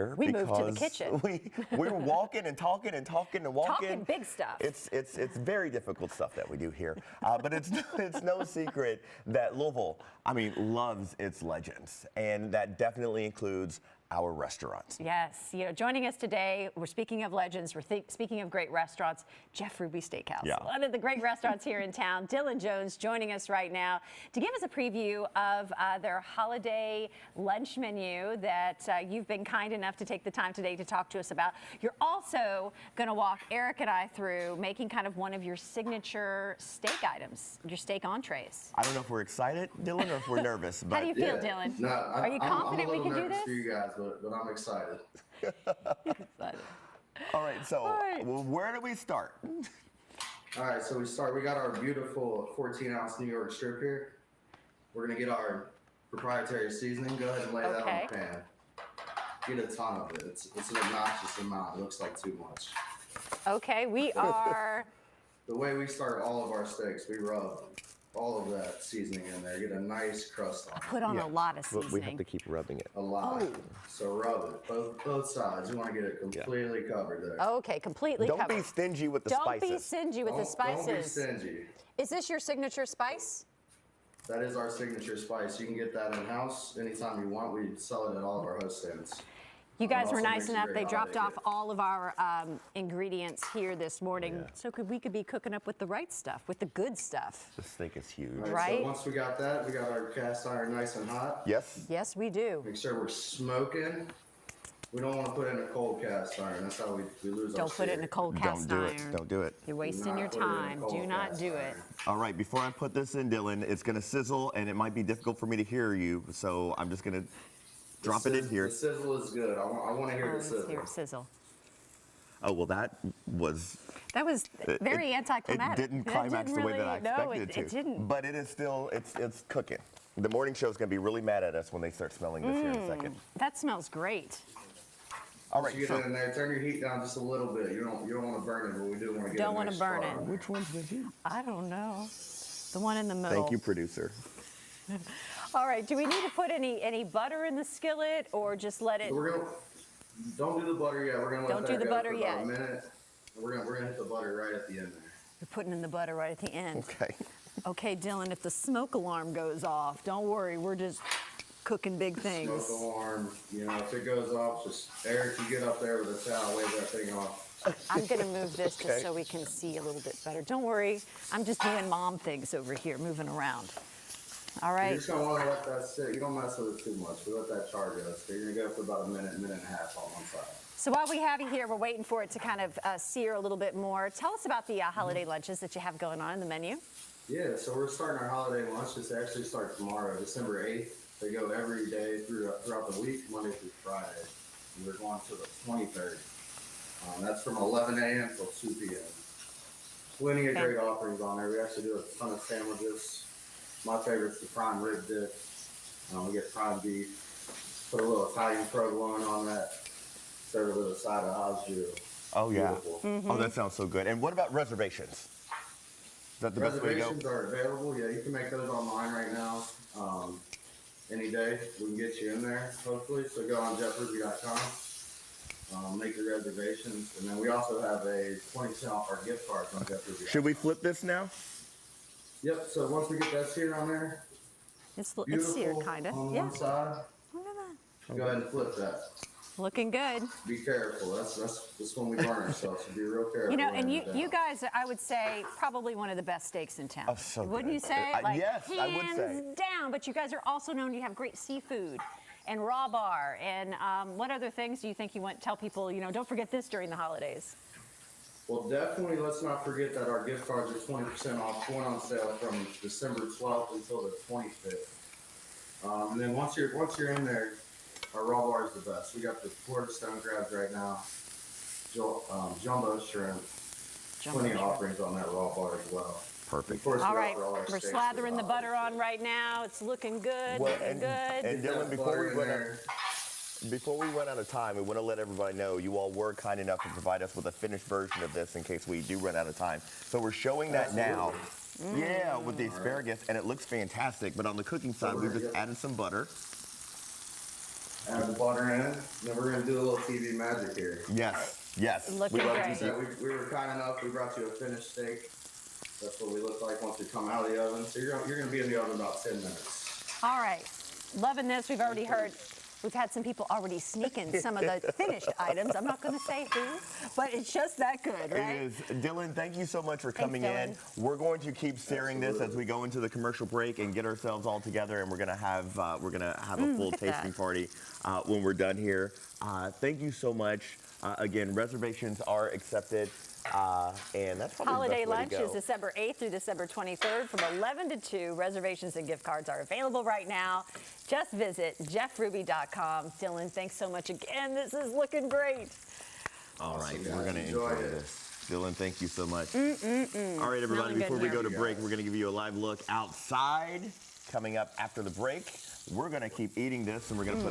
We moved to the kitchen. We were walking and talking and talking and walking. Talking big stuff. It's very difficult stuff that we do here, but it's no secret that Louisville, loves its legends, and that definitely includes our restaurants. Yes, joining us today, we're speaking of legends, we're speaking of great restaurants, Jeff Ruby Steakhouse. Yeah. One of the great restaurants here in town. Dylan Jones joining us right now to give us a preview of their holiday lunch menu that you've been kind enough to take the time today to talk to us about. You're also going to walk Eric and I through making kind of one of your signature steak items, your steak entrees. I don't know if we're excited, Dylan, or if we're nervous. But how do you feel, Dylan? No, Are you confident we can do this? For you guys, but I'm excited. All right, so well, where do we start? All right, so we got our beautiful 14-ounce New York strip here. We're gonna get our proprietary seasoning. Go ahead and lay that on the pan. Get a ton of it. It's an obnoxious amount. It looks like too much. Okay, we are. The way we start all of our steaks, we rub all of that seasoning in there. Get a nice crust on it. Put on a lot of seasoning. We have to keep rubbing it. A lot. So rub it, both sides. You want to get it completely covered there. Okay, completely covered. Don't be stingy with the spices. Don't be stingy with the spices. Don't be stingy. Is this your signature spice? That is our signature spice. You can get that in-house anytime you want. We sell it at all of our host stands. You guys were nice enough. They dropped off all of our ingredients here this morning. Yeah. So we could be cooking up with the right stuff, with the good stuff. The steak is huge. Right? So once we got that, we got our cast iron nice and hot. Yes? Yes, we do. Make sure we're smoking. We don't want to put in a cold cast iron. That's how we lose our Don't put it in a cold cast Don't do iron. it. Don't do it. You're wasting your time. Do not do it. All right, before I put this in, Dylan, it's going to sizzle, and it might be difficult for me to hear you, so I'm just going to drop it in here. The sizzle is good. I want to hear the sizzle. Let's hear it sizzle. Oh, well, that was very anticlimactic. It didn't climax the way that I expected it to. It didn't. But it is still, it's cooking. The morning show is going to be really mad at us when they start smelling this here in a second. That smells great. All right, you get it in there, turn your heat down just a little bit. You don't want to burn it, but we do want to get Don't want to burn it. Which one's the heat? I don't know. The one in the middle. Thank you, producer. All right, do we need to put any butter in the skillet or just let it? Don't do the butter yet. We're gonna let that go for about a minute. We're gonna hit the butter right at the end there. You're putting in the butter right at the end. Okay. Okay, Dylan, if the smoke alarm goes off, don't worry, we're just cooking big things. Smoke alarm, if it goes off, just Eric, you get up there with a towel, wave that thing off. I'm gonna move this just so we can see a little bit better. Don't worry, I'm just doing mom things over here, moving around. All right. You're just gonna want to let that sit. You don't mess with it too much. We let that char go. So you're gonna go for about a minute and a half on one side. So while we have you here, we're waiting for it to kind of sear a little bit more. Tell us about the holiday lunches that you have going on in the menu. Yeah, so we're starting our holiday lunches. They actually start tomorrow, December 8th. They go every day throughout the week, Monday through Friday. And we're going to the 23rd. That's from 11 a.m. till 2 p.m. Plenty of great offerings on there. We actually do a ton of sandwiches. My favorite's the prime rib dip. We get prime beef. Put a little Italian provolone on that. Serve it with a side of au jus. Oh, yeah. Oh, that sounds so good. And what about reservations? Is that the best way to go? Reservations are available. Yeah, you can make those online right now. Any day. We can get you in there, hopefully. So go on jeffruby.com. Make your reservations. And then we also have a 20% off our gift cards on jeffruby.com. Should we flip this now? Yep, so once we get that sear on there, It's seared, kind of. on Yeah. one side, Look at that. go ahead and flip that. Looking good. Be careful. That's when we burn ourselves, so be real careful. And you guys, I would say, probably one of the best steaks in town. Oh, so Wouldn't good. you say? Yes, I would say. Hands down. But you guys are also known to have great seafood and raw bar. And what other things do you think you want to tell people, don't forget this during the holidays? Well, definitely let's not forget that our gift cards are 20% off, going on sale from December 12th until the 25th. And then once you're in there, our raw bar is the best. We got the quarter stone crabs right now, jumbo shrimp, plenty of offerings on that raw bar as well. Perfect. Of course, All right, all our we're steaks slathering the as well. butter on right now. It's looking good, looking good. And Get Dylan, that butter in there. before we run out of time, we want to let everybody know you all were kind enough to provide us with a finished version of this in case we do run out of time. So we're showing that now. Yeah, with the asparagus, and it looks fantastic. But on the cooking side, we've just added some butter. Add the butter in, then we're gonna do a little TV magic here. Yes, yes. Looking we love great. to see- We were kind enough, we brought you a finished steak. That's what we look like once we come out of the oven. So you're gonna be in the oven about 10 minutes. All right. Loving this. We've already heard. We've had some people already sneaking some of the finished items. I'm not going to say who, but it's just that good, right? It is. Dylan, thank you so much for coming in. Dylan. We're going to keep searing this as we go into the commercial break and get ourselves all together, and we're gonna have a full look at tasting that. party when we're done here. Thank you so much. Again, reservations are accepted, and that's probably Holiday the best way lunch to go. is December 8th through December 23rd from 11 to 2. Reservations and gift cards are available right now. Just visit jeffruby.com. Dylan, thanks so much again. This is looking great. All right, Awesome, we're guys. going to Enjoy enjoy it. this. Dylan, thank you so much. All right, everybody, Smelling good before we here. go to break, we're going to give you a live look outside. Coming up after the break, we're going to keep eating this, and we're going to put